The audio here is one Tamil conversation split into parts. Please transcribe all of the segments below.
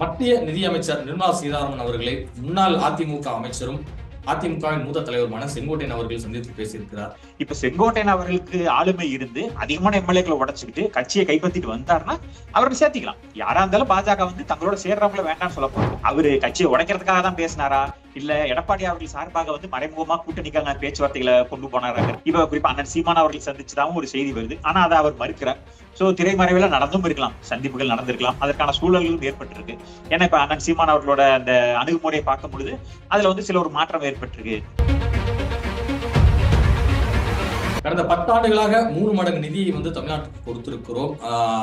மத்திய நிதியமைச்சர் நிர்மலா சீதாராமன் அவர்களை முன்னாள் அதிமுக அமைச்சரும் அதிமுகவின் மூத்த தலைவருமான செங்கோட்டையன் அவர்கள் சந்தித்து பேசியிருக்கிறார். இப்ப செங்கோட்டையன் அவர்களுக்கு ஆளுமை இருந்து அதிகமான எம்எல்ஏக்களை உடைச்சுக்கிட்டு கட்சியை கைப்பற்றிட்டு வந்தாருன்னா அவருக்கு சேர்த்திக்கலாம். யாரா இருந்தாலும் பாஜக வந்து தங்களோட சேர்றவங்கள வேண்டாம்னு சொல்ல போறோம். அவரு கட்சியை உடைக்கிறதுக்காக தான் பேசினாரா, இல்ல எடப்பாடி அவர்கள் சார்பாக வந்து மறைமுகமா கூட்டணிக்கான பேச்சுவார்த்தைகளை கொண்டு போனாராங்க. இப்ப குறிப்பா அண்ணன் சீமான் அவர்கள் சந்திச்சுதான் ஒரு செய்தி வருது. ஆனா அதை அவர் மறுக்கிறார். சோ திரைமறைவுல நடந்தும் இருக்கலாம், சந்திப்புகள் நடந்திருக்கலாம், அதற்கான சூழல்களும் ஏற்பட்டிருக்கு. ஏன்னா இப்ப அண்ணன் சீமான் அவர்களோட அந்த அணுகுமுறையை பார்க்கும் பொழுது அதுல வந்து சில ஒரு மாற்றம் ஏற்பட்டிருக்கு. கடந்த 10 ஆண்டுகளாக 3 மடங்கு நிதியை வந்து தமிழ்நாட்டுக்கு கொடுத்திருக்கிறோம்.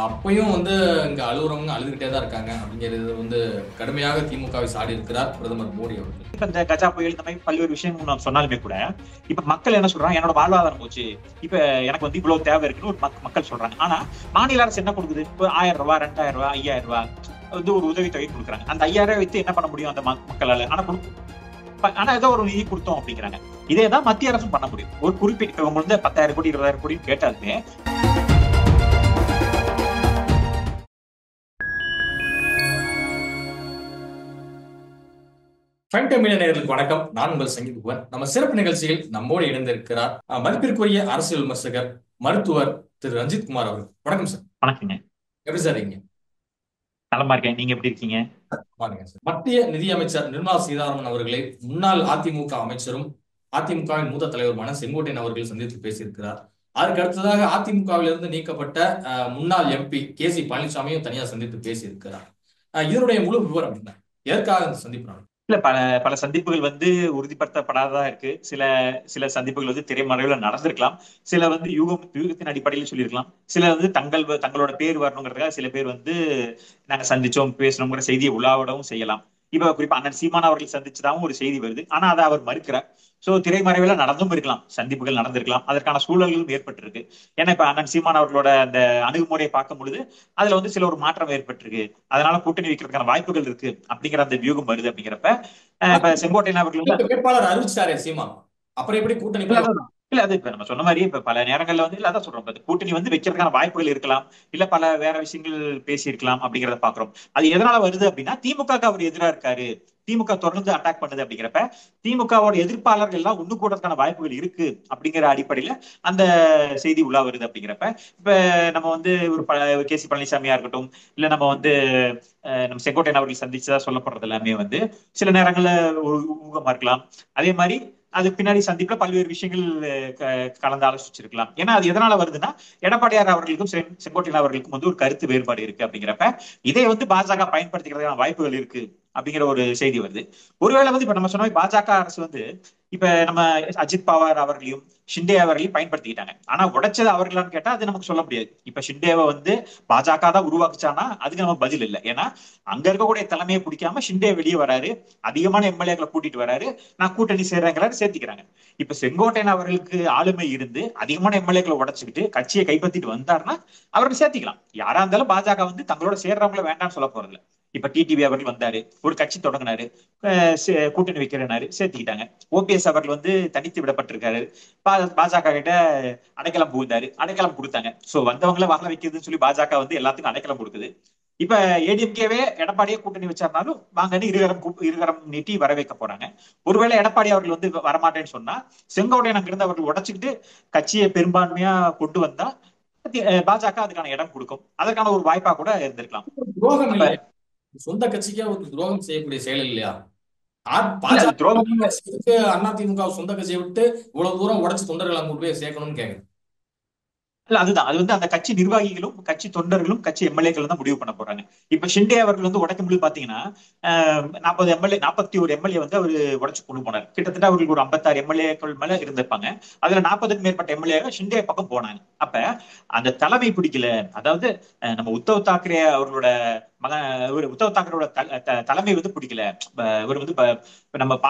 அப்பயும் வந்து இங்க அலுவலகங்க அழுதுகிட்டே தான் இருக்காங்க அப்படிங்கிறது வந்து கடுமையாக திமுகவை சாடி இருக்கிறார் பிரதமர் மோடி அவர்கள். இப்ப இந்த கஜா புயல் இந்த மாதிரி பல்வேறு விஷயங்கள் நான் சொன்னாலுமே கூட இப்ப மக்கள் என்ன சொல்றாங்க, என்னோட வாழ்வாதாரம் போச்சு, இப்ப எனக்கு வந்து இவ்வளவு தேவை இருக்குன்னு ஒரு மக்கள் சொல்றாங்க. ஆனா மாநில அரசு என்ன கொடுக்குது? இப்போ 1000 ரூபாய், 2000 ரூபாய், 5000 ரூபாய் வந்து ஒரு உதவித்தொகை கொடுக்குறாங்க. அந்த 5000 ரூபாய் வைத்து என்ன பண்ண முடியும் அந்த மக்களால? ஆனா ஏதோ ஒரு நிதி கொடுத்தோம் அப்படிங்கிறாங்க. இதேதான் மத்திய அரசும் பண்ண முடியும். ஒரு குறிப்பிட்ட இவங்க வந்து 10,000 கோடி 20,000 கோடி கேட்டாலுமே நேயர்களுக்கு வணக்கம். நான் உங்கள் சங்கீத். நம்ம சிறப்பு நிகழ்ச்சியில் நம்மோடு இணைந்திருக்கிறார் மதிப்பிற்குரிய அரசியல் விமர்சகர் மருத்துவர் திரு ரஞ்சித் குமார் அவர்கள். வணக்கம் சார். வணக்கங்க. எப்படி சார் இருக்கீங்க? நலமா இருக்கேன், நீங்க எப்படி இருக்கீங்க? மத்திய நிதியமைச்சர் நிர்மலா சீதாராமன் அவர்களை முன்னாள் அதிமுக அமைச்சரும் அதிமுகவின் மூத்த தலைவருமான செங்கோட்டையன் அவர்கள் சந்தித்து பேசியிருக்கிறார். அதற்கு அடுத்ததாக அதிமுகவிலிருந்து நீக்கப்பட்ட முன்னாள் எம்பி KC பழனிசாமியும் தனியா சந்தித்து பேசியிருக்கிறார். இதனுடைய முழு விவரம் என்ன? எதற்காக சந்திப்பு? இல்ல, பல பல சந்திப்புகள் வந்து உறுதிப்படுத்தப்படாததா இருக்கு. சில சில சந்திப்புகள் வந்து திரைமறைவுல நடந்திருக்கலாம். சில வந்து யூகத்தின் அடிப்படையில் சொல்லியிருக்கலாம். சில வந்து தங்களோட பேர் வரணுங்கிறதுக்காக சில பேர் வந்து நாங்க சந்திச்சோம் பேசணுங்கிற செய்தியை உலாவிடவும் செய்யலாம். இப்ப குறிப்பா அண்ணன் சீமான் அவர்கள் சந்திச்சதாகவும் ஒரு செய்தி வருது. ஆனா அதை அவர் மறுக்கிறார். சோ திரைமறைவுல நடந்தும் இருக்கலாம், சந்திப்புகள் நடந்திருக்கலாம், அதற்கான சூழல்களும் ஏற்பட்டிருக்கு. ஏன்னா இப்ப அண்ணன் சீமான் அவர்களோட அந்த அணுகுமுறையை பார்க்கும் பொழுது அதுல வந்து சில ஒரு மாற்றம் ஏற்பட்டிருக்கு. அதனால கூட்டணி வைக்கிறதுக்கான வாய்ப்புகள் இருக்கு அப்படிங்கிற அந்த வியூகம் வருது. அப்படிங்கிறப்ப இப்ப செங்கோட்டையன் அவர்கள் வேட்பாளர் அறிவிச்சாரே சீமான், அப்புறம் எப்படி கூட்டணி? இல்ல, அது இப்ப நம்ம சொன்ன மாதிரி இப்ப பல நேரங்கள்ல வந்து இல்ல அதான் சொல்றோம், கூட்டணி வந்து வைக்கிறதுக்கான வாய்ப்புகள் இருக்கலாம், இல்ல பல வேற விஷயங்கள் பேசி இருக்கலாம் அப்படிங்கறத பாக்குறோம். அது எதனால வருது அப்படின்னா திமுக அவர் எதிரா இருக்காரு, திமுக தொடர்ந்து அட்டாக் பண்ணுது அப்படிங்கிறப்ப திமுகவோட எதிர்ப்பாளர்கள் எல்லாம் ஒண்ணு கூடறதுக்கான வாய்ப்புகள் இருக்கு அப்படிங்கிற அடிப்படையில அந்த செய்தி உலா வருது. அப்படிங்கிறப்ப இப்ப நம்ம வந்து ஒரு KC பழனிசாமியா இருக்கட்டும், இல்ல நம்ம வந்து நம்ம செங்கோட்டையன் அவர்கள் சந்திச்சதா சொல்லப்படுறது எல்லாமே வந்து சில நேரங்கள்ல ஒரு ஊகமா இருக்கலாம். அதே மாதிரி அது பின்னாடி சந்திப்புல பல்வேறு விஷயங்கள் கலந்து ஆலோசிச்சிருக்கலாம். ஏன்னா அது எதனால வருதுன்னா எடப்பாடியார் அவர்களுக்கும் செங்கோட்டையன் அவர்களுக்கும் வந்து ஒரு கருத்து வேறுபாடு இருக்கு. அப்படிங்கிறப்ப இதை வந்து பாஜக பயன்படுத்திக்கிறதுக்கான வாய்ப்புகள் இருக்கு அப்படிங்கிற ஒரு செய்தி வருது. ஒருவேளை வந்து இப்ப நம்ம சொன்ன பாஜக அரசு வந்து இப்ப நம்ம அஜித் பவார் அவர்களையும் ஷிண்டே அவர்களையும் பயன்படுத்திக்கிட்டாங்க. ஆனா உடைச்சது அவர்களான்னு கேட்டா அது நமக்கு சொல்ல முடியாது. இப்ப ஷிண்டேவை வந்து பாஜக தான் உருவாக்குச்சானா அதுக்கு நம்ம பதில் இல்லை. ஏன்னா அங்க இருக்கக்கூடிய தலைமையை பிடிக்காம ஷிண்டே வெளியே வராரு, அதிகமான எம்எல்ஏக்களை கூட்டிட்டு வராரு, நான் கூட்டணி சேர்றேங்கிறாரு, சேர்த்திக்கிறாங்க. இப்ப செங்கோட்டையன் அவர்களுக்கு ஆளுமை இருந்து அதிகமான எம்எல்ஏக்களை உடைச்சுக்கிட்டு கட்சியை கைப்பற்றிட்டு வந்தாருன்னா அவருக்கு சேர்த்திக்கலாம். யாரா இருந்தாலும் பாஜக வந்து தங்களோட சேர்றவங்களை வேண்டாம்னு சொல்ல போறது இல்லை. இப்ப டிடிவி அவர்கள் வந்தாரு, ஒரு கட்சி தொடங்கினாரு, கூட்டணி வைக்கிறனாரு, சேர்த்துக்கிட்டாங்க. OPS அவர்கள் வந்து தனித்து விடப்பட்டிருக்காரு, பாஜக கிட்ட அடைக்கலம் புகுந்தாரு, அடைக்கலம் கொடுத்தாங்க. சோ வந்தவங்களை வாழ வைக்கிறதுன்னு சொல்லி பாஜக வந்து எல்லாத்துக்கும் அடைக்கலம் கொடுக்குது. இப்ப ADMKவே எடப்பாடியே கூட்டணி வச்சாருனாலும் வாங்கன்னு இருகரம் நீட்டி வர வைக்க போறாங்க. ஒருவேளை எடப்பாடி அவர்கள் வந்து வரமாட்டேன்னு சொன்னா செங்கோட்டையன் அங்கிருந்து அவர்கள் உடைச்சுக்கிட்டு கட்சியை பெரும்பான்மையா கொண்டு வந்தா பாஜக அதுக்கான இடம் கொடுக்கும். அதற்கான ஒரு வாய்ப்பா கூட இருந்திருக்கலாம். சொந்த கட்சிக்கே ஒரு துரோகம் செய்யக்கூடிய செயல் இல்லையா? அதிமுக சொந்த கட்சியை விட்டு இவ்வளவு தூரம் உடைச்சு தொண்டர்கள் அங்க போய் சேர்க்கணும்னு கேக்குறேன். இல்ல, அதுதான். அது வந்து அந்த கட்சி நிர்வாகிகளும் கட்சி தொண்டர்களும் கட்சி எம்எல்ஏக்கள் தான் முடிவு பண்ண போறாங்க. இப்ப ஷிண்டே அவர்கள் வந்து உடைக்கும் போது பாத்தீங்கன்னா 41 எம்எல்ஏ வந்து அவரு உடைச்சு கொண்டு போனார். கிட்டத்தட்ட அவர்களுக்கு ஒரு 56 எம்எல்ஏக்கள் மேல இருந்திருப்பாங்க. அதுல 40க்கும் மேற்பட்ட எம்எல்ஏ ஷிண்டே பக்கம் போனாங்க. அப்ப அந்த தலைமை பிடிக்கல. அதாவது நம்ம உத்தவ் தாக்கரே அவர்களோட உத்தவ் தாக்கரோட தலைமை வந்து பிடிக்கல. இவர் வந்து நம்ம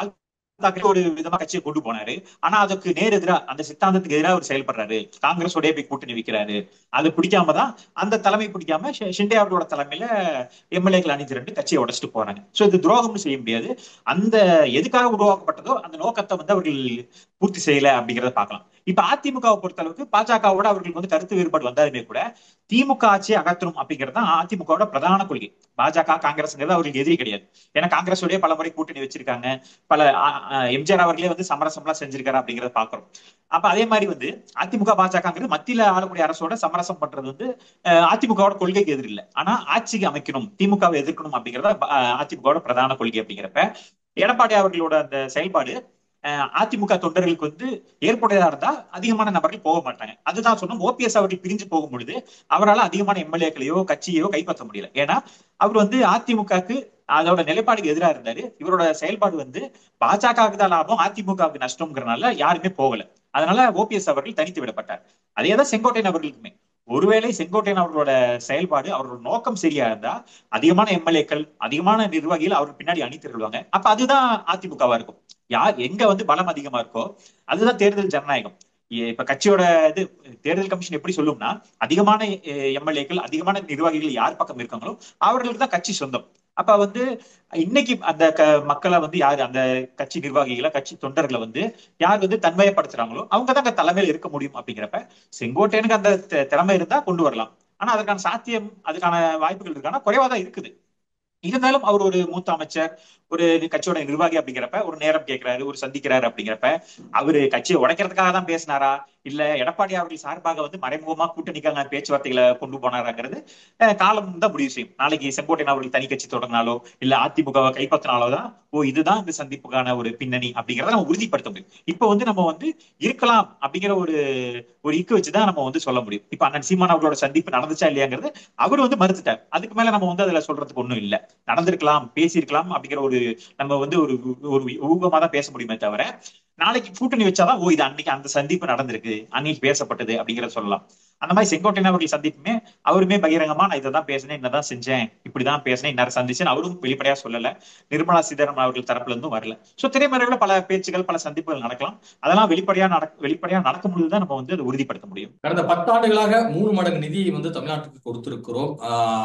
ஒரு விதமா கட்சியை கொண்டு போனாரு. ஆனா அதுக்கு நேர் எதிரா அந்த சித்தாந்தத்துக்கு எதிராக அவர் செயல்படுறாரு, காங்கிரஸோடய போய் கூட்டணி வைக்கிறாரு. அது பிடிக்காம தான் அந்த தலைமை பிடிக்காம ஷிண்டே அவர்களோட தலைமையில எம்எல்ஏக்கள் அணிதிரண்டு கட்சியை உடைச்சிட்டு போறாங்க. சோ இது துரோகம்னு செய்ய முடியாது. அந்த எதுக்காக உருவாக்கப்பட்டதோ அந்த நோக்கத்தை வந்து அவர்கள் பூர்த்தி செய்யல அப்படிங்கிறத பார்க்கலாம். இப்ப அதிமுகவை பொறுத்த அளவுக்கு பாஜகவோட அவர்களுக்கு வந்து கருத்து வேறுபாடு வந்தாலுமே கூட திமுக ஆட்சியை அகற்றணும் அப்படிங்கிறது தான் அதிமுகவோட பிரதான கொள்கை. பாஜக காங்கிரஸ்ங்கிறது அவர்களுக்கு எதிரி கிடையாது. ஏன்னா காங்கிரஸோடய பல முறை கூட்டணி வச்சிருக்காங்க. பல எம்ஜிஆர் அவர்களே வந்து சமரசம் எல்லாம் செஞ்சிருக்காரு அப்படிங்கறத பாக்குறோம். அப்ப அதே மாதிரி வந்து அதிமுக பாஜகங்கிறது மத்தியில ஆளக்கூடிய அரசோட சமரசம் பண்றது வந்து அதிமுகவோட கொள்கைக்கு எதிர் இல்லை. ஆனா ஆட்சிக்கு அமைக்கணும், திமுகவை எதிர்க்கணும் அப்படிங்கறத அதிமுகவோட பிரதான கொள்கை. அப்படிங்கிறப்ப எடப்பாடி அவர்களோட அந்த செயல்பாடு அதிமுக தொண்டர்களுக்கு வந்து ஏற்புடையதா இருந்தா அதிகமான நபர்கள் போக மாட்டாங்க. அதுதான் சொன்னோம். ஓபிஎஸ் அவர்கள் பிரிஞ்சு போகும் பொழுது அவரால் அதிகமான எம்எல்ஏக்களையோ கட்சியோ கைப்பற்ற முடியல. ஏன்னா அவர் வந்து அதிமுகக்கு அதோட நிலைப்பாடுக்கு எதிராக இருந்தாரு. இவரோட செயல்பாடு வந்து பாஜகவுக்கு தான் லாபம், அதிமுகவுக்கு நஷ்டம்ங்கிறனால யாருமே போகல. அதனால ஓபிஎஸ் அவர்கள் தனித்து விடப்பட்டார். அதேதான் செங்கோட்டையன் அவர்களுக்குமே. ஒருவேளை செங்கோட்டையன் அவர்களோட செயல்பாடு, அவரோட நோக்கம் சரியா இருந்தா அதிகமான எம்எல்ஏக்கள், அதிகமான நிர்வாகிகள் அவருக்கு பின்னாடி அணி திரளுவாங்க. அப்ப அதுதான் அதிமுகவா இருக்கும். யார் எங்க வந்து பலம் அதிகமா இருக்கோ அதுதான் தேர்தல் ஜனநாயகம். இப்ப கட்சியோட இது தேர்தல் கமிஷன் எப்படி சொல்லும்னா, அதிகமான எம்எல்ஏக்கள், அதிகமான நிர்வாகிகள் யார் பக்கம் இருக்காங்களோ அவர்களுக்கு தான் கட்சி சொந்தம். அப்ப வந்து இன்னைக்கு அந்த மக்களை வந்து யாரு, அந்த கட்சி நிர்வாகிகளை, கட்சி தொண்டர்களை வந்து யார் வந்து தன்மையப்படுத்துறாங்களோ அவங்கதான் அந்த தலைமையில இருக்க முடியும். அப்படிங்கிறப்ப செங்கோட்டையனுக்கு அந்த திறமை இருந்தா கொண்டு வரலாம். ஆனா அதற்கான சாத்தியம், அதுக்கான வாய்ப்புகள் இருக்கானா குறைவாதான் இருக்குது. இருந்தாலும் அவர் ஒரு மூத்த அமைச்சர், ஒரு கட்சியோட நிர்வாகி அப்படிங்கிறப்ப ஒரு நேரம் கேட்கிறாரு, ஒரு சந்திக்கிறாரு. அப்படிங்கிறப்ப அவரு கட்சியை உடைக்கிறதுக்காக தான் பேசினாரா, இல்ல எடப்பாடி அவர்கள் சார்பாக வந்து மறைமுகமா கூட்டணிக்கான பேச்சுவார்த்தைகளை கொண்டு போனாராங்கிறது காலம் தான் முடிவு செய்யும். நாளைக்கு செங்கோட்டையன் அவர்கள் தனி கட்சி தொடங்கினாலோ இல்ல அதிமுகவை கைப்பற்றினாலோதான் இதுதான் இந்த சந்திப்புக்கான ஒரு பின்னணி அப்படிங்கிறத நம்ம உறுதிப்படுத்த முடியும். இப்ப வந்து நம்ம வந்து இருக்கலாம் அப்படிங்கிற ஒரு ஒரு இக்கு வச்சுதான் நம்ம வந்து சொல்ல முடியும். இப்ப அண்ணன் சீமான் அவர்களோட சந்திப்பு நடந்துச்சா இல்லையாங்கிறது அவர் வந்து மறுத்துட்டார். அதுக்கு மேல நம்ம வந்து அதுல சொல்றதுக்கு ஒண்ணும் இல்லை. நடந்திருக்கலாம், பேசியிருக்கலாம் அப்படிங்கிற ஒரு நம்ம வந்து ஒரு ஒரு ஊகமா தான் பேச முடியுமே தவிர, நாளைக்கு கூட்டணி வச்சாதான் இது அன்னைக்கு அந்த சந்திப்பு நடந்திருக்கு, அன்னைக்கு பேசப்பட்டது அப்படிங்கறத சொல்லலாம். அந்த மாதிரி செங்கோட்டையன் அவர்கள் சந்திப்புமே அவருமே பகிரங்கமா நான் இதான் பேசினேன், என்னதான் செஞ்சேன், இப்படிதான் பேசினேன், இன்னார சந்திச்சேன் அவரும் வெளிப்படையா சொல்லல. நிர்மலா சீதாராமன் அவர்கள் தரப்புல இருந்தும் வரல. சோ திரைமறைவுல பல பேச்சுகள், பல சந்திப்புகள் நடக்கலாம். அதெல்லாம் வெளிப்படையா நடக்க முடியுதுதான் நம்ம வந்து அதை உறுதிப்படுத்த முடியும். கடந்த 10 ஆண்டுகளாக 3 மடங்கு நிதி வந்து தமிழ்நாட்டுக்கு கொடுத்திருக்கிறோம்.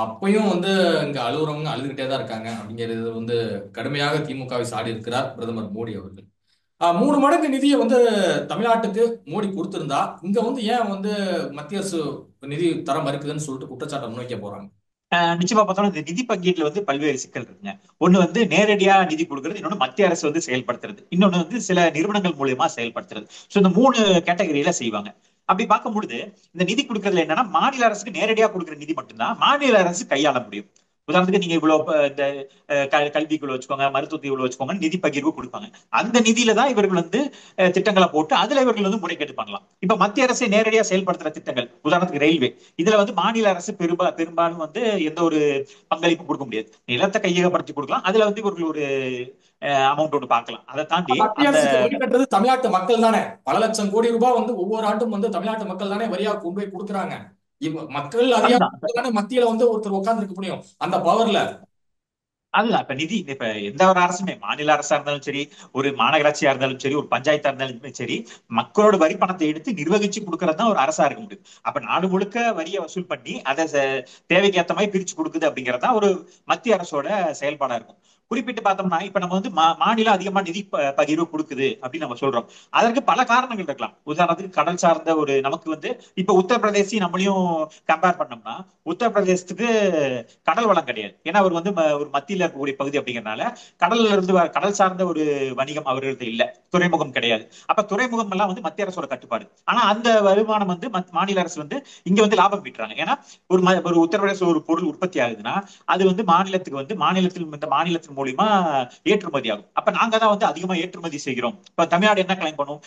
அப்பயும் வந்து இங்க அழுகுறவங்க அழுதுகிட்டே தான் இருக்காங்க அப்படிங்கிறது வந்து கடுமையாக திமுகவை சாடி இருக்கிறார் பிரதமர் மோடி அவர்கள். 3 மடங்கு நிதியை வந்து தமிழ்நாட்டுக்கு மோடி கொடுத்திருந்தா இங்க வந்து ஏன் வந்து மத்திய அரசு நிதி தர மறுக்குதுன்னு சொல்லிட்டு குற்றச்சாட்டை முன்வைக்க போறாங்க? நிச்சயமா பார்த்தோம்னா இந்த நிதி பங்கீட்டுல வந்து பல்வேறு சிக்கல் இருக்குங்க. ஒண்ணு வந்து நேரடியா நிதி கொடுக்கறது, இன்னொன்னு மத்திய அரசு வந்து செயல்படுத்துறது, இன்னொன்னு வந்து சில நிறுவனங்கள் மூலியமா செயல்படுத்துறது. சோ இந்த 3 கேட்டகரியில செய்வாங்க. அப்படி பார்க்கும் பொழுது இந்த நிதி கொடுக்கறதுல என்னன்னா, மாநில அரசுக்கு நேரடியா கொடுக்குற நிதி மட்டும்தான் மாநில அரசு கையாள முடியும். உதாரணத்துக்கு நீங்க இவ்வளவு இந்த கல்விக்குள்ள வச்சுக்கோங்க, மருத்துவத்துக்குள்ள வச்சுக்கோங்க, நிதி பகிர்வு கொடுப்பாங்க. அந்த நிதியில தான் இவர்கள் வந்து திட்டங்களை போட்டு அதுல இவர்கள் வந்து முறைகேடு பண்ணலாம். இப்ப மத்திய அரசை நேரடியா செயல்படுத்துற திட்டங்கள், உதாரணத்துக்கு ரயில்வே, இதுல வந்து மாநில அரசு பெரும்பாலும் வந்து எந்த ஒரு பங்களிப்பு கொடுக்க முடியாது. நிலத்தை கையகப்படுத்தி கொடுக்கலாம், அதுல வந்து இவர்கள் ஒரு அமௌண்ட் ஒன்று பார்க்கலாம். அதை தாண்டி மத்திய அந்த அரசுக்கு வரி கட்டுறது தமிழ்நாட்டு மக்கள் தானே. பல லட்சம் கோடி ரூபாய் வந்து ஒவ்வொரு ஆண்டும் வந்து தமிழ்நாட்டு மக்கள் தானே வரியா கொண்டு போய் கொடுக்குறாங்க. மக்கள் அதிகாரம் மத்தியில வந்து ஒருத்தர் உட்கார்ந்து இருக்க முடியும் அந்த பவர்ல. அதுதான் இப்ப நிதி, இப்ப எந்த ஒரு அரசுமே, மாநில அரசா இருந்தாலும் சரி, ஒரு மாநகராட்சியா இருந்தாலும் சரி, ஒரு பஞ்சாயத்தா இருந்தாலும் சரி, மக்களோட வரி பணத்தை எடுத்து நிர்வகிச்சு கொடுக்கறது தான் ஒரு அரசா இருக்க முடியும். அப்ப நாடு முழுக்க வரியை வசூல் பண்ணி அதை தேவைக்கு ஏத்த மாதிரி பிரிச்சு கொடுக்குது அப்படிங்கறதா ஒரு மத்திய அரசோட செயல்பாடா இருக்கும். குறிப்பிட்டு பார்த்தோம்னா இப்ப நம்ம வந்து மாநிலம் அதிகமா நிதி பகிர்வு கொடுக்குது அப்படின்னு நம்ம சொல்றோம். அதற்கு பல காரணங்கள் இருக்கலாம். உதாரணத்துக்கு கடல் சார்ந்த ஒரு நமக்கு வந்து இப்ப உத்தரப்பிரதேசி நம்மளையும் கம்பேர் பண்ணோம்னா, உத்தரப்பிரதேசத்துக்கு கடல் வளம் கிடையாது. ஏன்னா அவர் வந்து ஒரு மத்தியில இருக்கக்கூடிய பகுதி அப்படிங்கறதுனால கடல்ல இருந்து கடல் சார்ந்த ஒரு வணிகம் அவர்களுக்கு இல்ல, துறைமுகம் கிடையாது. அப்ப துறைமுகம் எல்லாம் வந்து மத்திய அரசோட கட்டுப்பாடு. ஆனா அந்த வருமானம் வந்து மாநில அரசு வந்து இங்க வந்து லாபம் ஈட்டுறாங்க. ஏன்னா ஒரு உத்தரப்பிரதேச ஒரு பொருள் உற்பத்தி ஆகுதுன்னா அது வந்து மாநிலத்துக்கு வந்து மாநிலத்தின் மூலியமா ஏற்றுமதி ஆகும். அப்ப நாங்க தான் வந்து அதிகமா ஏற்றுமதி செய்கிறோம். இப்ப தமிழ்நாடு என்ன கிளைம் பண்ணும்,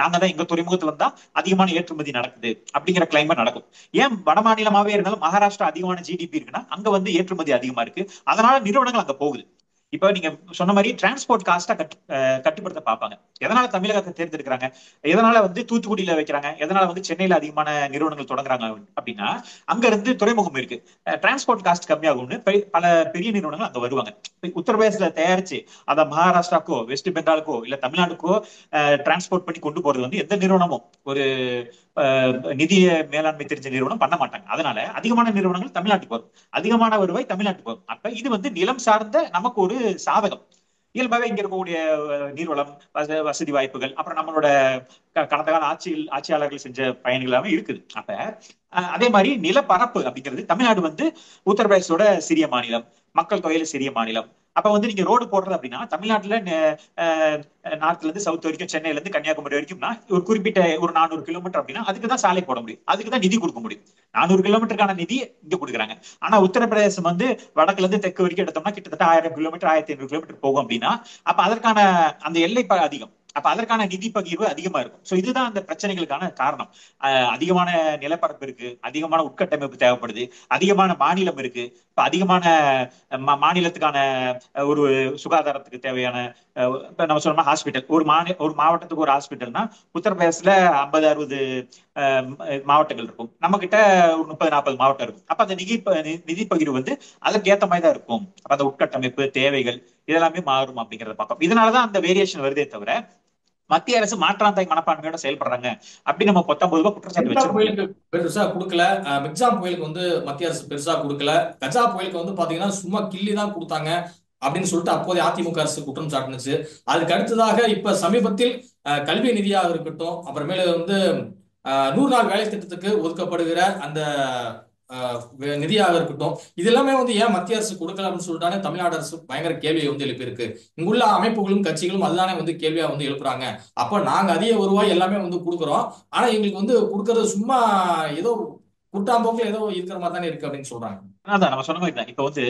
நாங்க தான் எங்க துறைமுகத்துல இருந்தா அதிகமான ஏற்றுமதி நடக்குது அப்படிங்கிற கிளைம் நடக்கும். ஏன் வட மாநிலமாவே இருந்தாலும் மகாராஷ்டிரா அதிகமான ஜிடிபி இருக்குன்னா அங்க வந்து ஏற்றுமதி அதிகமா இருக்கு, அதனால நிறுவனங்கள் அங்க போகுது. இப்ப நீங்க சொன்ன மாதிரி டிரான்ஸ்போர்ட் காஸ்டா கட்டுப்படுத்த பார்ப்பாங்க. எதனால தமிழகத்தை தேர்ந்தெடுக்கிறாங்க, எதனால வந்து தூத்துக்குடியில வைக்கிறாங்க, எதனால வந்து சென்னையில அதிகமான நிறுவனங்கள் தொடங்குறாங்க அப்படின்னா அங்க இருந்து துறைமுகம் இருக்கு, டிரான்ஸ்போர்ட் காஸ்ட் கம்மியாகும்னு பல பெரிய நிறுவனங்கள் அங்க வருவாங்க. உத்தரப்பிரதேசல தயாரிச்சு அதை மகாராஷ்டிராக்கோ வெஸ்ட் பெங்காலுக்கோ இல்ல தமிழ்நாடுக்கோ டிரான்ஸ்போர்ட் பண்ணி கொண்டு போறது வந்து எந்த நிறுவனமும் ஒரு நிதிய மேலாண்மை தெரிஞ்ச நிறுவனம் பண்ண மாட்டாங்க. அதனால அதிகமான நிறுவனங்கள் தமிழ்நாட்டுக்கு வரும், அதிகமான வருவாய் தமிழ்நாட்டுக்கு வரும். அப்ப இது வந்து நிலம் சார்ந்த நமக்கு ஒரு சாதகம். இயல்பாவே இங்க இருக்கக்கூடிய நீர்வளம், வசதி வாய்ப்புகள், அப்புறம் நம்மளோட கடந்த கால ஆட்சியாளர்கள் செஞ்ச பயன்கள் எல்லாமே இருக்குது. அப்ப அதே மாதிரி நிலப்பரப்பு அப்படிங்கிறது தமிழ்நாடு வந்து உத்தரப்பிரதேசோட சிறிய மாநிலம், மக்கள் தொகையில சிறிய மாநிலம். அப்ப வந்து நீங்க ரோடு போடுறது அப்படின்னா தமிழ்நாட்டுல நார்த்ல இருந்து சவுத் வரைக்கும், சென்னையில இருந்து கன்னியாகுமரி வரைக்கும்னா ஒரு குறிப்பிட்ட ஒரு 400 கிலோமீட்டர் அப்படின்னா அதுக்கு தான் சாலை போட முடியும், அதுக்கு தான் நிதி கொடுக்க முடியும். 400 கிலோமீட்டருக்கான நிதி இங்க கொடுக்குறாங்க. ஆனா உத்தரப்பிரதேசம் வந்து வடக்குல இருந்து தெற்கு வரைக்கும் எடுத்தோம்னா கிட்டத்தட்ட 1000 கிலோமீட்டர் 1500 கிலோமீட்டர் போகும் அப்படின்னா அப்ப அதற்கான அந்த எல்லை அதிகம். அப்ப அதற்கான நிதி பகிர்வு அதிகமா இருக்கும். சோ இதுதான் அந்த பிரச்சனைகளுக்கான காரணம். அதிகமான நிலப்பரப்பு இருக்கு, அதிகமான உட்கட்டமைப்பு தேவைப்படுது, அதிகமான மாநிலம் இருக்கு. இப்ப அதிகமான மாநிலத்துக்கான ஒரு சுகாதாரத்துக்கு தேவையான இப்ப நம்ம சொன்னோம்னா ஹாஸ்பிட்டல், ஒரு மாவட்டத்துக்கு ஒரு ஹாஸ்பிட்டல்னா உத்தரப்பிரதேசத்துல 50-60 மாவட்டங்கள் இருக்கும், நம்ம கிட்ட ஒரு 30-40 மாவட்டம் இருக்கும். அப்ப அந்த நிதி பகிர்வு வந்து அதற்கு ஏத்த மாதிரி தான் இருக்கும். அப்ப அந்த உட்கட்டமைப்பு தேவைகள் இதெல்லாமே மாறும் அப்படிங்கறத பார்ப்போம். இதனாலதான் அந்த வேரியேஷன் வருதே தவிர மத்திய அரசு மாற்றாந்தாய் மனப்பான்மையோட செயல்படுறாங்க அப்படின்னு நம்ம 19 குற்றச்சாட்டு கஜா வச்சிட முடியாது. புயலுக்கு பெருசா கொடுக்கல, மிக்ஜாம் புயலுக்கு வந்து மத்திய அரசு பெருசா கொடுக்கல, கஜா புயலுக்கு வந்து பாத்தீங்கன்னா சும்மா கிள்ளி தான் கொடுத்தாங்க அப்படின்னு சொல்லிட்டு அப்போதைய அதிமுக அரசு குற்றம் சாட்டுனுச்சு. அதுக்கு அடுத்ததாக இப்ப சமீபத்தில் கல்வி நிதியாக இருக்கட்டும், அப்புறமேல வந்து 100 நாள் வேலை திட்டத்துக்கு ஒதுக்கப்படுகிற அந்த நிதியாக இருக்கட்டும், இது எல்லாமே வந்து ஏன் மத்திய அரசு கொடுக்கல அப்படின்னு சொல்லிட்டானே தமிழ்நாடு அரசு பயங்கர கேள்வியை வந்து எழுப்பியிருக்கு. இங்குள்ள அமைப்புகளும் கட்சிகளும் அதுதானே வந்து கேள்வியா வந்து எழுப்புறாங்க. அப்ப நாங்க அதிக வருவாய் எல்லாமே வந்து கொடுக்குறோம், ஆனா எங்களுக்கு வந்து கொடுக்கறது சும்மா ஏதோ குட்டாம்போக்குல ஏதோ இருக்கிற மாதிரி தானே இருக்கு அப்படின்னு சொல்றாங்க. அதான் நம்ம சொன்ன மாதிரி தான். இப்ப வந்து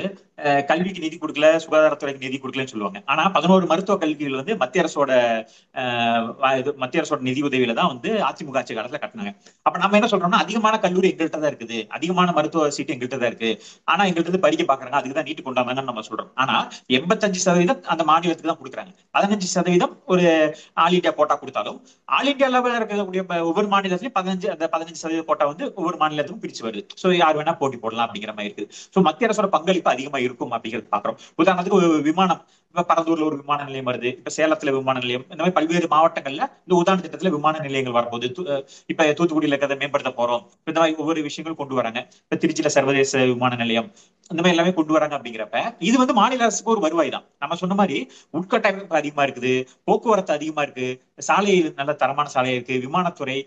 கல்விக்கு நிதி கொடுக்கல, சுகாதாரத்துறைக்கு நிதி கொடுக்கலன்னு சொல்லுவாங்க. ஆனா 11 மருத்துவ கல்விகள் வந்து மத்திய அரசோட நிதி உதவியில தான் வந்து அதிமுக ஆட்சி காலத்துல கட்டினாங்க. அப்ப நம்ம என்ன சொல்றோம்னா அதிகமான கல்லூரி எங்கள்கிட்ட தான் இருக்குது, அதிகமான மருத்துவ சீட்டு எங்கள்கிட்ட தான் இருக்கு, ஆனா எங்கள்கிட்ட இருந்து பறிக்க பாக்குறாங்க, அதுக்கு தான் நீட்டு கொண்டாந்தாங்கன்னு நம்ம சொல்றோம். ஆனா 85% அந்த மாநிலத்துக்கு தான் கொடுக்குறாங்க. 15% ஒரு ஆல் இண்டியா போட்டா கொடுத்தாலும் ஆல் இண்டியா லெவலில் இருக்கக்கூடிய ஒவ்வொரு மாநிலத்திலும் 15% கோட்டா வந்து ஒவ்வொரு மாநிலத்துக்கும் பிரிச்சு வருது. சோ யார் வேணா போட்டி போடலாம் அப்படிங்கிற மாதிரி இருக்கு. சோ மத்திய அரசோட பங்களிப்பு அதிகமா இருக்கும் அப்படிங்கிறது பாக்குறோம். உதாரணத்துக்கு ஒரு விமானம், இப்ப பரந்தூர்ல ஒரு விமான நிலையம் வருது, இப்ப சேலத்துல விமான நிலையம், இந்த மாதிரி பல்வேறு மாவட்டங்கள்ல இந்த உதாரண திட்டத்துல விமான நிலையங்கள் வரும்போது இப்ப தூத்துக்குடியில இருக்கிறத மேம்படுத்த போறோம், இந்த மாதிரி ஒவ்வொரு விஷயங்களும் கொண்டு வராங்க. இப்ப திருச்சியில சர்வதேச விமான நிலையம், இந்த மாதிரி எல்லாமே கொண்டு வராங்க. அப்படிங்கிறப்ப இது வந்து மாநில அரசுக்கு ஒரு வருவாய் தான். நம்ம சொன்ன மாதிரி உட்கட்டமைப்பு அதிகமா இருக்குது, போக்குவரத்து அதிகமா இருக்கு, சாலை நல்ல தரமான சாலை இருக்கு, விமானத்துறை,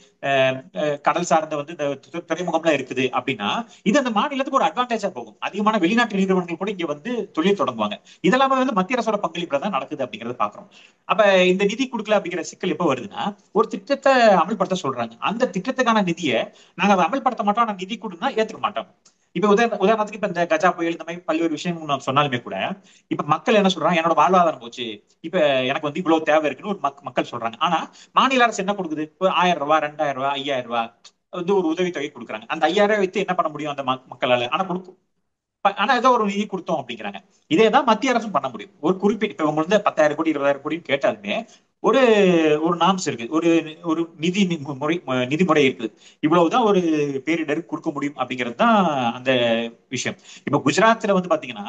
கடல் சார்ந்த வந்து இந்த துறைமுகம்லாம் இருக்குது அப்படின்னா இது அந்த மாநிலத்துக்கு ஒரு அட்வான்டேஜா போகும். அதிகமான வெளிநாட்டு நிறுவனங்கள் கூட இங்க வந்து தொழில் தொடங்குவாங்க. இதெல்லாமே வந்து மத்திய அரசோட பங்களிப்புல தான் நடக்குது அப்படிங்கறத பாக்குறோம். அப்ப இந்த நிதி கொடுக்கல அப்படிங்கிற சிக்கல் எப்ப வருதுன்னா ஒரு திட்டத்தை அமல்படுத்த சொல்றாங்க, அந்த திட்டத்துக்கான நிதியை நாங்க அமல்படுத்த மாட்டோம், ஆனா நிதி கொடுன்னா ஏத்துக்க மாட்டோம். இப்ப உதாரணத்துக்கு இப்ப இந்த கஜா புயல் இந்த மாதிரி பல்வேறு விஷயங்கள் நான் சொன்னாலுமே கூட இப்ப மக்கள் என்ன சொல்றாங்க, என்னோட வாழ்வாதாரம் போச்சு, இப்ப எனக்கு வந்து இவ்வளவு தேவை இருக்குன்னு ஒரு மக்கள் சொல்றாங்க. ஆனா மாநில அரசு என்ன கொடுக்குது, ஒரு 1000 ரூபாய், 2000 ரூபாய், 5000 ரூபாய் வந்து ஒரு உதவித்தொகை கொடுக்குறாங்க. அந்த 5000 வைத்து என்ன பண்ண முடியும் அந்த மக்களால? ஆனா ஆனா ஏதோ ஒரு நிதி கொடுத்தோம் அப்படிங்கிறாங்க. இதேதான் மத்திய அரசும் பண்ண முடியும். ஒரு குறிப்பிட்ட இவங்க வந்து 10,000 கோடி 20,000 கோடி கேட்டாலுமே ஒரு ஒரு நாம்ஸ் இருக்கு, ஒரு ஒரு நிதிமுறை இருக்கு, இவ்வளவுதான் ஒரு பேரிடர் கொடுக்க முடியும் அப்படிங்கிறது தான் அந்த விஷயம். இப்ப குஜராத்ல வந்து பாத்தீங்கன்னா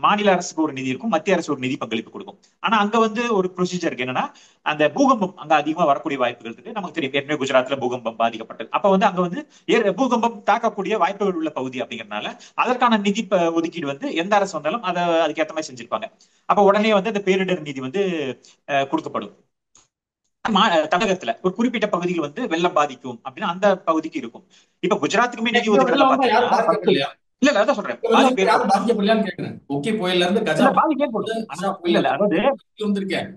மாநில அரசுக்கு ஒரு நிதி இருக்கும், மத்திய அரசு ஒரு நிதி பங்களிப்பு கொடுக்கும். ஆனா அங்க வந்து ஒரு ப்ரொசீஜர் இருக்கு, என்னன்னா அந்த பூகம்பம் அங்க அதிகமா வரக்கூடிய வாய்ப்புகள் இருக்கு. நமக்கு தெரியும் ஏற்கனவே குஜராத்ல பூகம்பம் பாதிக்கப்பட்டது. அப்ப வந்து அங்க வந்து பூகம்பம் தாக்கக்கூடிய வாய்ப்புகள் உள்ள பகுதி அப்படிங்கறதுனால அதற்கான நிதி ஒதுக்கீடு வந்து எந்த அரசு வந்தாலும் அதை அதுக்கேற்ற மாதிரி செஞ்சிருப்பாங்க. அப்ப உடனே வந்து அந்த பேரிடர் நிதி வந்து கொடுக்கப்படும். தமிழகத்துல ஒரு குறிப்பிட்ட பகுதியில் வந்து வெள்ளம் பாதிக்கும் அப்படின்னா அந்த பகுதிக்கு இருக்கும். இப்ப குஜராத்துக்குமே நிதி ஒதுக்கீடு பாத்தீங்கன்னா இல்ல அதான் சொல்றேன், பாதிப்பு பாதிக்கப்படலையான்னு கேட்கிறேன். ஓகே, புயல்ல இருந்து கஜா பாதிப்பு ஏற்படும். இல்ல அதாவது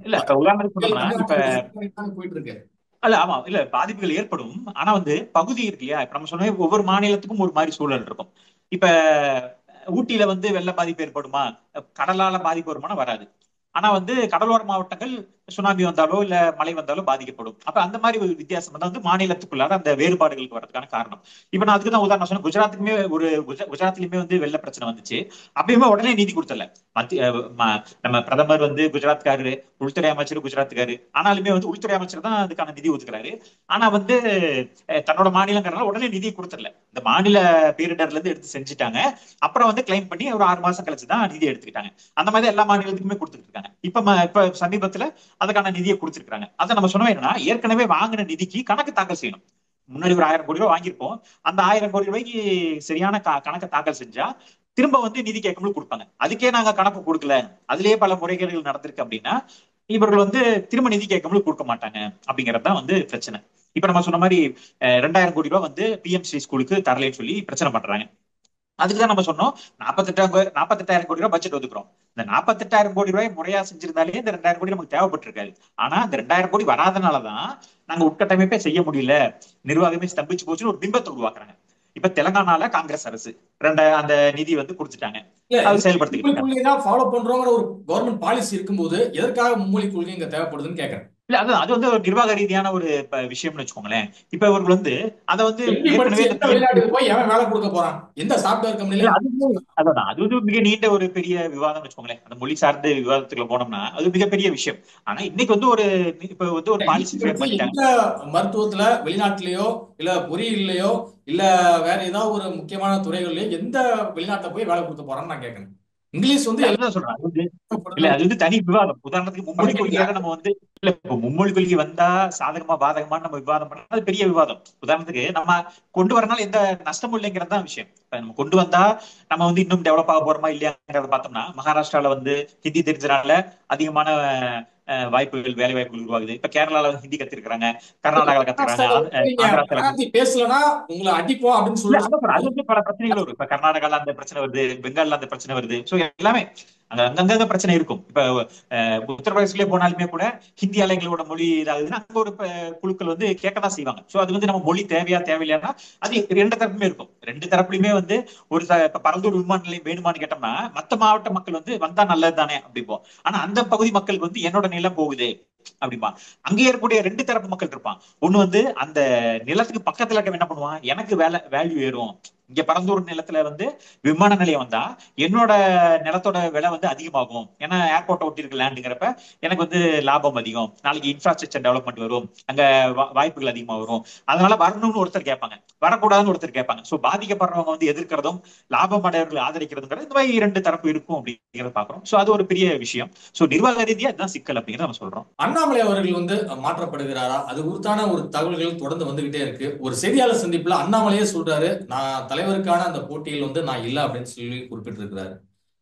இல்ல இப்ப உதாரணத்துக்கு சொன்னோம்னா இப்ப போயிட்டு இருக்கு. இல்ல ஆமா இல்ல பாதிப்புகள் ஏற்படும். ஆனா வந்து பகுதி இருக்கு இல்லையா, இப்ப நம்ம சொன்ன ஒவ்வொரு மாநிலத்துக்கும் ஒரு மாதிரி சூழல் இருக்கும். இப்ப ஊட்டியில வந்து வெள்ள பாதிப்பு ஏற்படுமா, கடலால பாதிப்பு வருமானா வராது. ஆனா வந்து கடலோர மாவட்டங்கள் சுனாமி வந்தாலோ இல்ல மழை வந்தாலோ பாதிக்கப்படும். அப்ப அந்த மாதிரி ஒரு வித்தியாசம் வந்து மாநிலத்துக்குள்ளார அந்த வேறுபாடுகளுக்கு வரதுக்கான காரணம். இப்ப நான் அதுக்கு தான் உதாரணம் சொன்னேன். குஜராத்துக்குமே குஜராத்லயுமே வந்து வெள்ள பிரச்சனை வந்துச்சு, அப்பயுமே உடனே நிதி கொடுத்தல. நம்ம பிரதமர் வந்து குஜராத்காரு, உள்துறை அமைச்சர் குஜராத்துக்காரு, ஆனாலுமே வந்து உள்துறை அமைச்சர் தான் அதுக்கான நிதி ஒதுக்குறாரு. ஆனா வந்து தன்னோட மாநிலங்கிறனால உடனே நிதி கொடுத்துடல, இந்த மாநில பேரிடர்ல இருந்து எடுத்து செஞ்சுட்டாங்க. அப்புறம் வந்து கிளைம் பண்ணி ஒரு 6 மாசம் கழிச்சுதான் நிதி எடுத்துக்கிட்டாங்க. அந்த மாதிரி எல்லா மாநிலத்துக்குமே கொடுத்துட்டு இருக்காங்க. இப்ப சமீபத்துல அதுக்கான நிதியை கொடுத்திருக்காங்க. அதை நம்ம சொன்னோம் என்னன்னா ஏற்கனவே வாங்கின நிதிக்கு கணக்கு தாக்கல் செய்யணும். முன்னாடி ஒரு 1000 கோடி ரூபாய் வாங்கியிருப்போம், அந்த 1000 கோடி ரூபாய்க்கு சரியான கணக்கு தாக்கல் செஞ்சா திரும்ப வந்து நிதி கேட்கும்போது கொடுப்பாங்க. அதுக்கே நாங்க கணக்கு கொடுக்கல, அதுலயே பல முறைகேடுகள் நடந்திருக்கு அப்படின்னா இவர்கள் வந்து திரும்ப நிதி கேட்கும்போது கொடுக்க மாட்டாங்க அப்படிங்கறது தான் வந்து பிரச்சனை. இப்ப நம்ம சொன்ன மாதிரி 2000 கோடி ரூபாய் வந்து பிஎம்சி ஸ்கூலுக்கு தரலைன்னு சொல்லி பிரச்சனை பண்றாங்க. அதுக்குதான் நம்ம சொன்னோம் 48,000 கோடி ரூபாய் பட்ஜெட் ஒதுக்குறோம். இந்த 48,000 கோடி ரூபாய் முறையா செஞ்சிருந்தாலே இந்த 2000 கோடி நமக்கு தேவைப்பட்டிருக்காது. ஆனா இந்த 2000 கோடி வராதனாலதான் நாங்க உட்கட்டமைப்பே செய்ய முடியல, நிர்வாகமே ஸ்தம்பிச்சு போச்சுன்னு ஒரு பிம்பத்தை உருவாக்குறாங்க. இப்ப தெலங்கானால காங்கிரஸ் அரசு அந்த நிதி வந்து கொடுத்துட்டாங்க, இல்ல அது இந்த செயல்படுத்திக்கிட்டு மும்மொழி இருக்காங்க. கொள்கையை தான் ஃபாலோ பண்றோங்கிற ஒரு கவர்மெண்ட் பாலிசி இருக்கும்போது எதற்காக மும்மொழி கொள்கை இங்க தேவைப்படுதுன்னு கேட்கறேன். இல்ல அது வந்து ஒரு நிர்வாக ரீதியான ஒரு விஷயம்னு வச்சுக்கோங்களேன். இப்ப இவர்கள் வந்து அதை வந்து எம்பி படிச்சு ஏற்கனவே இந்த எந்த பிஎம் வெளிநாட்டுக்கு போய் எவன் வேலை கொடுக்க போறான்? எந்த சாப்ட்வேர் கம்பெனில? அதான் அது வந்து மிக நீண்ட ஒரு பெரிய விவாதம் வச்சுக்கோங்களேன். அந்த மொழி சார்ந்த விவாதத்துக்குள்ள போனோம்னா அது மிகப்பெரிய விஷயம். ஆனா இன்னைக்கு வந்து இப்ப வந்து ஒரு பாலிசி ஃபேர் பண்ணிட்டாங்க. எந்த மருத்துவத்துல வெளிநாட்டிலேயோ இல்ல பொறியியலையோ இல்ல வேற ஏதாவது ஒரு முக்கியமான துறைகள்லயோ எந்த வெளிநாட்டுல போய் வேலை கொடுக்க போறான்னு நான் கேட்கறேன். இங்கிலீஷ் வந்து இல்ல அதுதான் சொல்றேன். அது வந்து தனி விவாதம். உதாரணத்துக்கு மும்மொழி கொள்கையாக நம்ம வந்து இல்ல இப்போ மும்மொழி கொள்கை வந்தா சாதகமா பாதகமா நம்ம விவாதம் பண்ணா அது பெரிய விவாதம். உதாரணத்துக்கு நம்ம கொண்டு வரனால எந்த நஷ்டமும் இல்லைங்கிறது தான் விஷயம். இப்ப நம்ம கொண்டு வந்தா நம்ம வந்து இன்னும் டெவலப் ஆக போறோமா இல்லையாங்கிறத பார்த்தோம்னா மகாராஷ்டிரால வந்து ஹிந்தி தெரிஞ்சனால அதிகமான வாய்ப்புகள், வேலை வாய்ப்புகள் உருவாகுது. இப்ப கேரளால வந்து ஹிந்தி கத்துக்கிறாங்க, கர்நாடகால கத்துக்கிறாங்க, நீங்க ஆந்திரால. மராத்தி பேசலனா உங்களை அடிப்போம் அப்படின்னு இல்ல சொல்லி அதான் அது வந்து பல பிரச்சனைகள் வரும். இப்ப கர்நாடகால அந்த பிரச்சனை வருது, பெங்கால்ல அந்த பிரச்சனை வருது. சோ எல்லாமே அங்கங்க பிரச்சனை இருக்கும். இப்ப உத்தரப்பிரதேசலயே போனாலுமே கூட ஹிந்தி அலைங்களோட மொழி இதாகுதுன்னா அங்க ஒரு குழுக்கள் வந்து கேட்கதான் செய்வாங்க. சோ அது வந்து நம்ம மொழி தேவையா தேவையில்லைன்னா அது ரெண்டு தரப்புமே இருக்கும். ரெண்டு தரப்புலயுமே வந்து இப்ப பரந்தூர் விமான நிலையம் வேணுமான்னு கேட்டோம்னா மத்த மாவட்ட மக்கள் வந்து வந்தா நல்லது தானே அப்படிப்போம். ஆனா அந்த பகுதி மக்களுக்கு வந்து என்னோட நிலம் போகுது அப்படிம்பா. அங்கே இருக்கக்கூடிய ரெண்டு தரப்பு மக்கள் இருப்பான். ஒண்ணு வந்து அந்த நிலத்துக்கு பக்கத்துல இருக்க என்ன பண்ணுவான், எனக்கு வேல்யூ ஏறும், இங்க பரந்தூர் நிலத்துல வந்து விமான நிலையம் வந்தா என்னோட நிலத்தோட விலை வந்து அதிகமாகும், ஏன்னா ஏர்போர்ட்டை ஒட்டி இருக்க லேண்டுங்கிறப்ப எனக்கு வந்து லாபம் அதிகம், நாளைக்கு இன்ஃப்ராஸ்ட்ரக்சர் டெவலப்மெண்ட் வரும், அங்க வாய்ப்புகள் அதிகமா வரும், அதனால வரணும்னு ஒருத்தர் கேட்பாங்க, வரக்கூடாதுன்னு ஒருத்தர் கேட்பாங்க. சோ பாதிக்கப்படுறவங்க வந்து எதிர்க்கிறதும் லாபம் அடையவர்கள் ஆதரிக்கிறதுங்கிறது இந்த மாதிரி இரண்டு தரப்பு இருக்கும் அப்படிங்கிறத பாக்குறோம். சோ அது ஒரு பெரிய விஷயம். சோ நிர்வாக ரீதியா இதுதான் சிக்கல் அப்படிங்கிறத நம்ம சொல்றோம். அண்ணாமலை அவர்கள் வந்து மாற்றப்படுகிறாரா? அது குறித்தான ஒரு தகவல்கள் தொடர்ந்து வந்துகிட்டே இருக்கு. ஒரு செய்தியாளர் சந்திப்புல அண்ணாமலையே சொல்றாரு, நான் தலைவருக்கான அந்த போட்டியில் வந்து நான் இல்ல அப்படின்னு சொல்லி குறிப்பிட்டிருக்கிறாரு.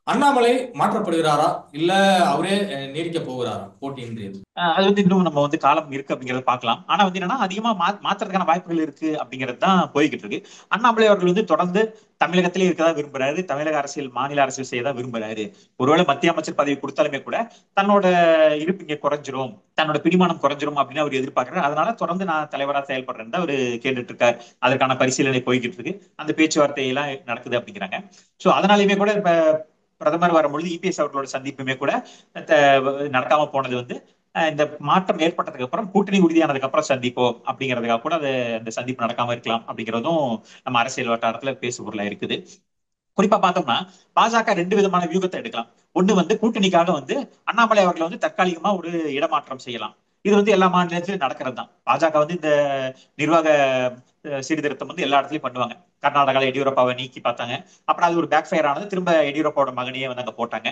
அண்ணாமலை மாற்றப்படுகிறாரா இல்ல அவரே நீடிக்க போகிறாரா போட்டியின்றியது? அது வந்து இன்னும் நம்ம வந்து காலம் இருக்கு அப்படிங்கறத பார்க்கலாம். ஆனா வந்து என்னன்னா அதிகமா மாத்துறதுக்கான வாய்ப்புகள் இருக்கு அப்படிங்கிறது தான் போய்கிட்டு இருக்கு. அண்ணாமலை அவர்கள் வந்து தொடர்ந்து தமிழகத்திலே இருக்கதா விரும்புறாரு, தமிழக அரசியல் மாநில அரசியல் செய்யதான் விரும்புறாரு. ஒருவேளை மத்திய அமைச்சர் பதவி கொடுத்தாலுமே கூட தன்னோட இருப்பு இங்க குறைஞ்சிரும், தன்னோட பிடிமானம் குறைஞ்சிரும் அப்படின்னு அவர் எதிர்பார்க்கிறார். அதனால தொடர்ந்து நான் தலைவரா செயல்படுறேன் அவர் கேட்டுட்டு இருக்காரு. அதற்கான பரிசீலனை போய்கிட்டு இருக்கு, அந்த பேச்சுவார்த்தை எல்லாம் நடக்குது அப்படிங்கிறாங்க. சோ அதனாலயுமே கூட இப்ப பிரதமர் வரும்பொழுது இபிஎஸ் அவர்களோட சந்திப்புமே கூட நடக்காம போனது வந்து இந்த மாற்றம் ஏற்பட்டதுக்கு அப்புறம் கூட்டணி உறுதியானதுக்கு அப்புறம் சந்திப்போம் அப்படிங்கிறதுக்காக கூட அது அந்த சந்திப்பு நடக்காம இருக்கலாம் அப்படிங்கிறதும் நம்ம அரசியல் வட்டாரத்துல பேசு பொருளா இருக்குது. குறிப்பா பார்த்தோம்னா பாஜக ரெண்டு விதமான வியூகத்தை எடுக்கலாம். ஒண்ணு வந்து கூட்டணிக்காக வந்து அண்ணாமலை அவர்களை வந்து தற்காலிகமா ஒரு இடமாற்றம் செய்யலாம். இது வந்து எல்லா மாநிலத்திலும் நடக்கிறது தான். பாஜக வந்து இந்த நிர்வாக சீர்திருத்தம் வந்து எல்லா இடத்துலயும் பண்ணுவாங்க. கர்நாடகால எடியூரப்பாவை நீக்கி பார்த்தாங்க, அப்புறம் அது ஒரு பேக் ஃபயர் ஆனது, திரும்ப எடியூரப்பாவோட மகனையே வந்து அங்க போட்டாங்க.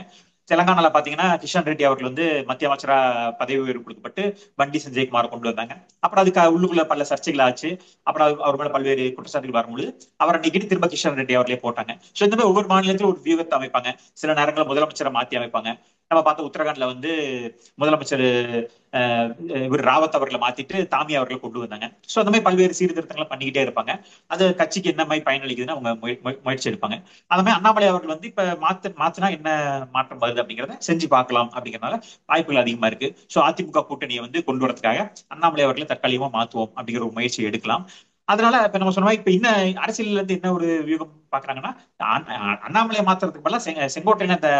தெலங்கானால பாத்தீங்கன்னா கிஷன் ரெட்டி அவர்கள் வந்து மத்திய அமைச்சரா பதவி உயர்வு கொடுக்கப்பட்டு பண்டி சஞ்சய்குமாரை கொண்டு வந்தாங்க. அப்புறம் அதுக்கு உள்ளுக்குள்ள பல சர்ச்சைகள் ஆச்சு. அப்புறம் அவர் மேல பல்வேறு குற்றச்சாட்டுகள் வரும்போது அவரை நீக்கிட்டு திரும்ப கிஷன் ரெட்டி அவர்களே போட்டாங்க. சோ இந்த மாதிரி ஒவ்வொரு மாநிலத்திலும் ஒரு வியூகத்தை அமைப்பாங்க. சில நேரங்களில் முதலமைச்சரை மாத்தி அமைப்பாங்க. நம்ம பார்த்த உத்தரகாண்ட்ல வந்து முதலமைச்சர் இவர் ராவத் அவர்களை மாத்திட்டு தாமி அவர்களை கொண்டு வந்தாங்க. சோ அந்த மாதிரி பல்வேறு சீர்திருத்தங்களை பண்ணிக்கிட்டே இருப்பாங்க. அது கட்சிக்கு என்ன மாதிரி பயனளிக்குதுன்னு அவங்க முயற்சி எடுப்பாங்க. அந்த மாதிரி அண்ணாமலை அவர்கள் வந்து இப்ப மாத்தினா என்ன மாற்றம் வருது அப்படிங்கிறத செஞ்சு பார்க்கலாம் அப்படிங்கறதுனால வாய்ப்புகள் அதிகமா இருக்கு. சோ அதிமுக கூட்டணியை வந்து கொண்டு வரதுக்காக அண்ணாமலை அவர்களை தற்காலிகமா மாத்துவோம் அப்படிங்கிற ஒரு முயற்சி எடுக்கலாம். அதனால இப்ப நம்ம சொன்ன மாதிரி இப்ப இன்னும் அரசியல்ல இருந்து என்ன ஒரு வியூகம் பாக்குறாங்கன்னா அண்ணாமலையை மாத்துறதுக்கு பதிலா செங்கோட்டையில இந்த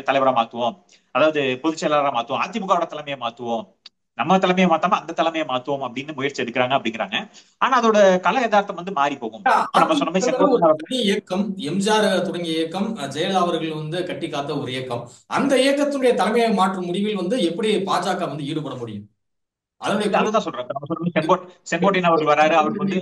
தலைவரா மாத்துவோம், அதாவது பொதுச் செயலாளரா மாத்துவோம், அதிமுகவோட தலைமையை மாத்துவோம், நம்ம தலைமையை மாத்தாம அந்த தலைமையை மாத்துவோம் அப்படின்னு முயற்சி எடுக்கிறாங்க அப்படிங்கிறாங்க. ஆனா அதோட கல யதார்த்தம் வந்து மாறி போகும். நம்ம சொன்ன மாதிரி ஒரு செங்கோட்டை தனி இயக்கம், எம்ஜிஆர் தொடங்கிய இயக்கம், ஜெயலலிதா அவர்கள் வந்து கட்டி காத்த ஒரு இயக்கம். அந்த இயக்கத்துடைய தலைமையை மாற்றும் முடிவில் வந்து எப்படி பாஜக வந்து ஈடுபட முடியும்? அதனுடைய அதுதான் சொல்றேன். நம்ம சொன்ன செங்கோட்டையன் அவர்கள் வராரு, அவருக்கு வந்து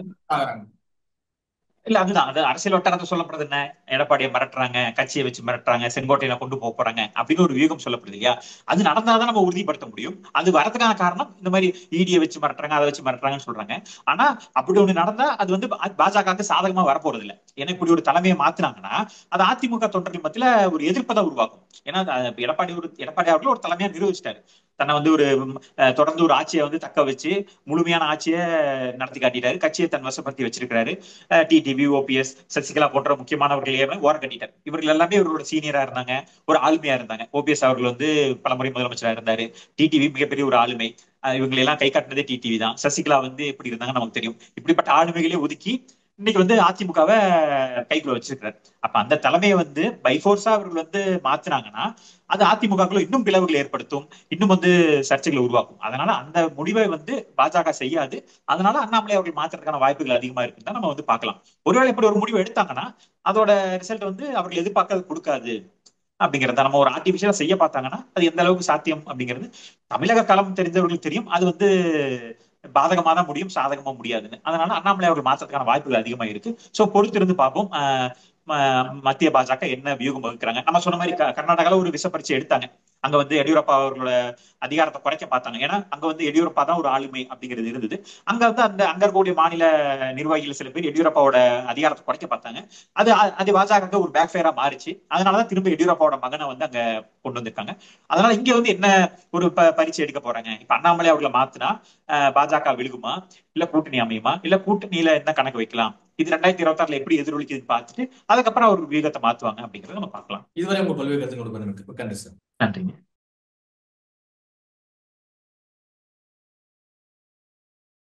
இல்ல அதுதான் அது அரசியல் வட்டாரத்தை சொல்லப்படுறது என்ன, எடப்பாடியை மிரட்டுறாங்க, கட்சியை வச்சு மிரட்டுறாங்க, செங்கோட்டையில கொண்டு போக போறாங்க அப்படின்னு ஒரு வியூகம் சொல்லப்படுது இல்லையா. அது நடந்தாதான் நம்ம உறுதிப்படுத்த முடியும். அது வரதுக்கான காரணம் இந்த மாதிரி இடியை வச்சு மிரட்டுறாங்க, அதை வச்சு மிரட்டுறாங்கன்னு சொல்றாங்க. ஆனா அப்படி ஒண்ணு நடந்தா அது வந்து பாஜகவுக்கு சாதகமா வரப்போறது இல்லை. ஏன்னா இப்படி ஒரு தலைமையை மாத்தினாங்கன்னா அது அதிமுக தொண்டர்கள் மத்தியில ஒரு எதிர்ப்பை தான் உருவாக்கும். ஏன்னா எடப்பாடி அவர்கள் ஒரு தலைமையா நிரூபிச்சிட்டாரு. தன்னை வந்து ஒரு தொடர்ந்து ஒரு ஆட்சியை வந்து தக்க வச்சு முழுமையான ஆட்சியை நடத்தி காட்டிட்டாரு, கட்சியை தன் வசப்படுத்தி வச்சிருக்கிறாரு. டிடிவி, ஓபிஎஸ், சசிகலா போன்ற முக்கியமானவர்களே ஓரம் கட்டிட்டார். இவர்கள் எல்லாமே இவரோட சீனியரா இருந்தாங்க, ஒரு ஆளுமையா இருந்தாங்க. ஓபிஎஸ் அவர்கள் வந்து பலமுறை முதலமைச்சரா இருந்தாரு. டிடிவி மிகப்பெரிய ஒரு ஆளுமை. இவங்களை எல்லாம் கை காட்டினதே டிடிவி தான். சசிகலா வந்து எப்படி இருந்தாங்க நமக்கு தெரியும். இப்படிப்பட்ட ஆளுமைகளே ஒதுக்கி இன்னைக்கு வந்து அதிமுகவை கைக்குள்ள வச்சிருக்கிறார். அப்ப அந்த தலைமையை வந்து பைஃபோர்ஸா அவர்கள் வந்து மாத்தினாங்கன்னா அது அதிமுகக்குள்ள இன்னும் பிளவுகளை ஏற்படுத்தும், இன்னும் வந்து சர்ச்சைகளை உருவாக்கும். அதனால அந்த முடிவை வந்து பாஜக செய்யாது. அதனால அண்ணாமலை அவர்கள் மாத்துறதுக்கான வாய்ப்புகள் அதிகமா இருக்குன்னு தான் நம்ம வந்து பார்க்கலாம். ஒருவேளை இப்படி ஒரு முடிவு எடுத்தாங்கன்னா அதோட ரிசல்ட் வந்து அவர்கள் எதிர்பார்க்கறது கொடுக்காது அப்படிங்கறத நம்ம ஒரு ஆர்டிபிஷியலா செய்ய பார்த்தாங்கன்னா அது எந்த அளவுக்கு சாத்தியம் அப்படிங்கிறது தமிழக களம் தெரிஞ்சவர்களுக்கு தெரியும். அது வந்து பாதகமா தான் முடியும், சாதகமா முடியாதுன்னு. அதனால அண்ணாமலை அவர்கள் மாற்றத்துக்கான வாய்ப்புகள் அதிகமா இருக்கு. சோ பொறுத்திருந்து பார்ப்போம் மத்திய பாஜக என்ன வியூகம் வகுக்கிறாங்க. நம்ம சொன்ன மாதிரி கர்நாடகால ஒரு விஷ பரீட்சை எடுத்தாங்க. அங்க வந்து எடியூரப்பா அவர்களோட அதிகாரத்தை குறைக்க பார்த்தாங்க. ஏன்னா அங்க வந்து எடியூரப்பா தான் ஒரு ஆளுமை அப்படிங்கிறது இருந்தது. அங்க வந்து அங்க இருக்கக்கூடிய மாநில நிர்வாகிகள் சில பேர் எடியூரப்பாவோட அதிகாரத்தை குறைக்க பார்த்தாங்க. அது பாஜக ஒரு பேக் ஃபயரா மாறிச்சு. அதனாலதான் திரும்ப எடியூரப்பாவோட மகனை வந்து அங்க கொண்டு வந்திருக்காங்க. அதனால இங்க வந்து என்ன ஒரு பரீட்சை எடுக்க போறாங்க. இப்ப அண்ணாமலை அவர்களை மாத்தினா பாஜக விழுகுமா, இல்ல கூட்டணி அமையுமா, இல்ல கூட்டணியில என்ன கணக்கு வைக்கலாம், இது 2026 எப்படி எதிரொலிக்குதுன்னு பார்த்துட்டு அதுக்கப்புறம் அவர் வியூகத்தை மாத்துவாங்க அப்படிங்கறத நம்ம பார்க்கலாம். இதுவரை உங்க பல்வேறு கருத்துக்கள் கொடுப்பதற்கு மிக்க நன்றி சார். நன்றிங்க.